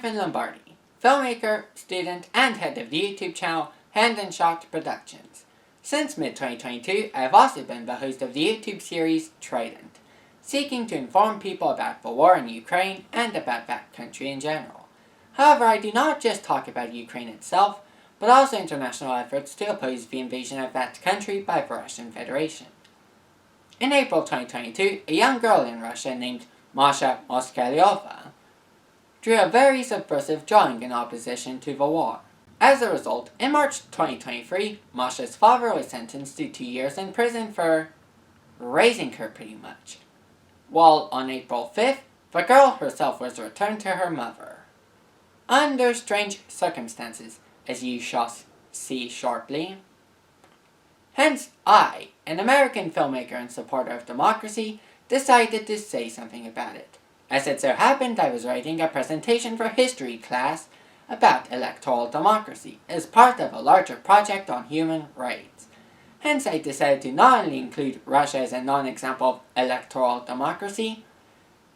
Jonathan Lombardi, filmmaker, student, and head of the YouTube channel Hand and Shot Productions. Since mid-2022, I have also been the host of the YouTube series Trident, seeking to inform people about the war in Ukraine and about that country in general. However, I do not just talk about Ukraine itself, but also international efforts to oppose the invasion of that country by the Russian Federation. In April 2022, a young girl in Russia named Masha Moskalyova drew a very subversive drawing in opposition to the war. As a result, in March 2023, Masha's father was sentenced to 2 years in prison for raising her pretty much, while on April 5th, the girl herself was returned to her mother. Under strange circumstances, as you shall see shortly. Hence, I, an American filmmaker and supporter of democracy, decided to say something about it. As it so happened, I was writing a presentation for history class about electoral democracy as part of a larger project on human rights. Hence, I decided to not only include Russia as a non-example of electoral democracy,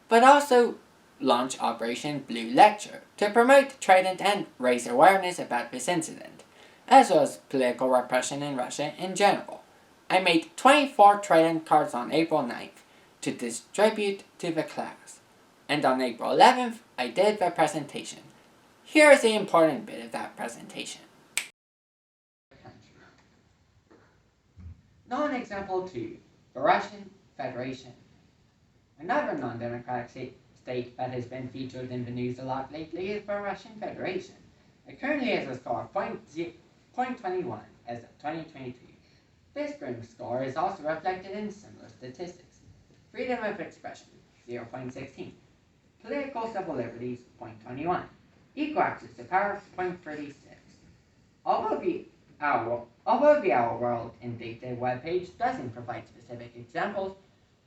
but also launch Operation Blue Lecture to promote Trident and raise awareness about this incident, as well as political repression in Russia in general. I made 24 Trident cards on April 9th to distribute to the class, and on April 11th, I did the presentation. Here is the important bit of that presentation. Non-example 2, the Russian Federation. Another non-democratic state that has been featured in the news a lot lately is the Russian Federation. It currently has a score of 0.21 as of 2022. This grim score is also reflected in similar statistics. Freedom of expression, 0.16. Political civil liberties, 0.21. Equal access to power, 0.36. Although the Our World in Data webpage doesn't provide specific examples,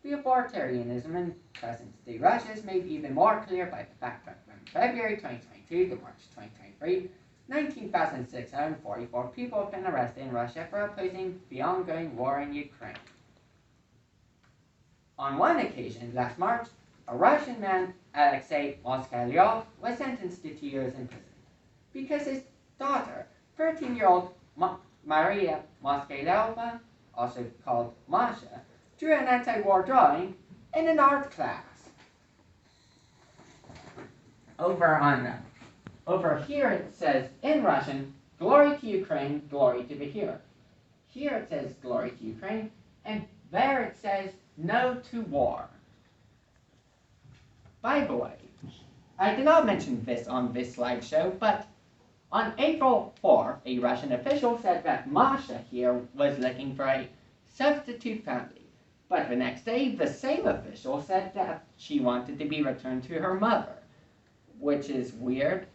the authoritarianism in present-day Russia is made even more clear by the fact that from February 2022 to March 2023, 19,644 people have been arrested in Russia for opposing the ongoing war in Ukraine. On one occasion, last March, a Russian man, Alexei Moskalyov, was sentenced to 2 years in prison because his daughter, 13-year-old Maria Moskalyova, also called Masha, drew an anti-war drawing in an art class. Over here it says, in Russian, glory to Ukraine, glory to the hero. Here it says, glory to Ukraine, and there it says, no to war. By the way, I did not mention this on this slideshow, but on April 4, a Russian official said that Masha here was looking for a substitute family. But the next day, the same official said that she wanted to be returned to her mother, which is weird.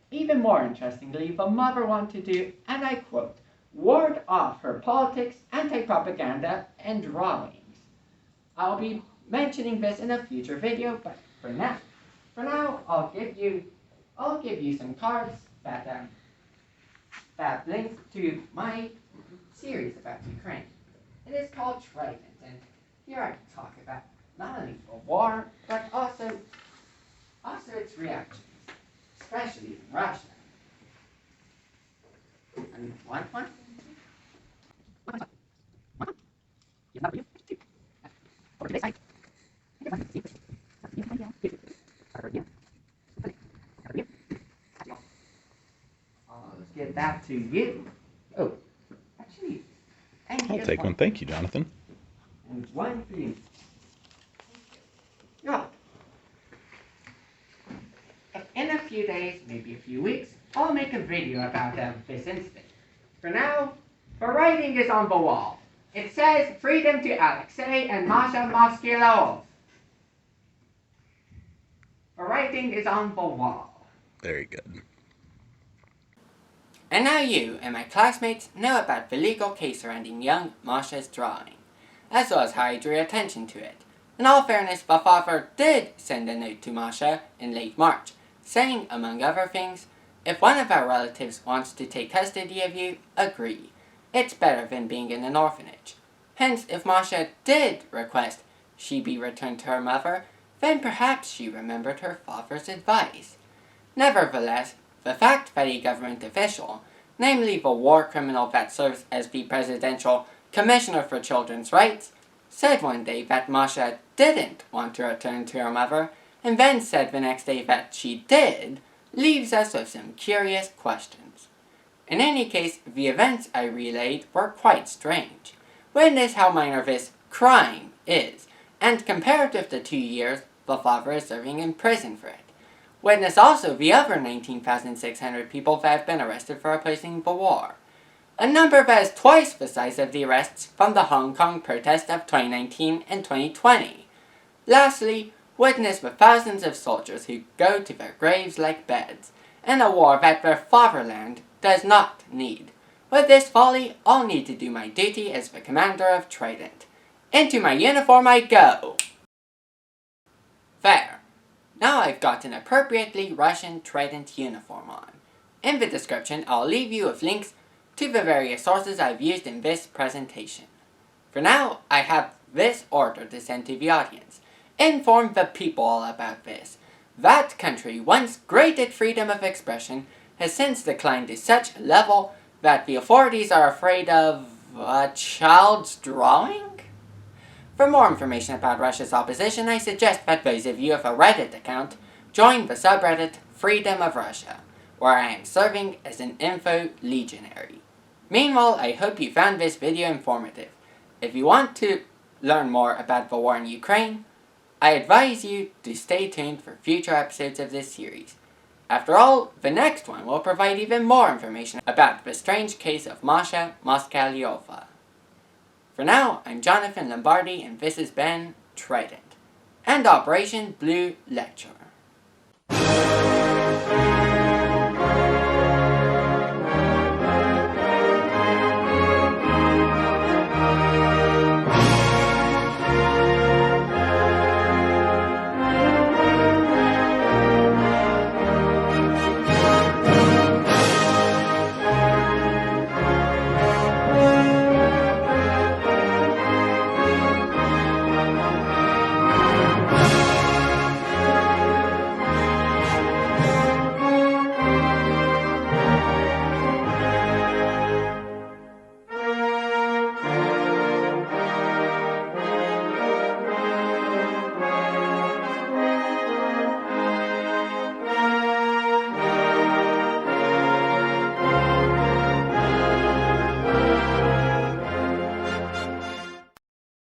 Even more interestingly, the mother wanted to, and I quote, ward off her politics, anti-propaganda, and drawings. I'll be mentioning this in a future video, but for now, I'll give you some cards that link to my series about Ukraine. It is called Trident, and here I talk about not only the war, but also its reactions, especially in Russia. And one. Let's get that to you. Oh, actually, I'll take one. Thank you, Jonathan. And one for you. Yeah. In a few days, maybe a few weeks, I'll make a video about this incident. For now, the writing is on the wall. It says, freedom to Alexei and Masha Moskalyova. The writing is on the wall. Very good. And now you and my classmates know about the legal case surrounding young Masha's drawing, as well as how I drew attention to it. In all fairness, the father did send a note to Masha in late March, saying, among other things, if one of our relatives wants to take custody of you, agree. It's better than being in an orphanage. Hence, if Masha did request she be returned to her mother, then perhaps she remembered her father's advice. Nevertheless, the fact that a government official, namely the war criminal that serves as the Presidential Commissioner for Children's Rights, said one day that Masha didn't want to return to her mother, and then said the next day that she did, leaves us with some curious questions. In any case, the events I relayed were quite strange. Witness how minor this crime is, and compared with the 2 years the father is serving in prison for it. Witness also the other 19,600 people that have been arrested for opposing the war, a number that is twice the size of the arrests from the Hong Kong protests of 2019 and 2020. Lastly, witness the thousands of soldiers who go to their graves like beds, in a war that their fatherland does not need. With this folly, I'll need to do my duty as the commander of Trident. Into my uniform I go! There. Now I've got an appropriately Russian Trident uniform on. In the description, I'll leave you with links to the various sources I've used in this presentation. For now, I have this order to send to the audience. Inform the people all about this. That country, once great at freedom of expression, has since declined to such a level that the authorities are afraid of a child's drawing? For more information about Russia's opposition, I suggest that those of you with a Reddit account join the subreddit Freedom of Russia, where I am serving as an info legionary. Meanwhile, I hope you found this video informative. If you want to learn more about the war in Ukraine, I advise you to stay tuned for future episodes of this series. After all, the next one will provide even more information about the strange case of Masha Moskalyova. For now, I'm Jonathan Lombardi and this has been Trident and Operation Blue Lecture.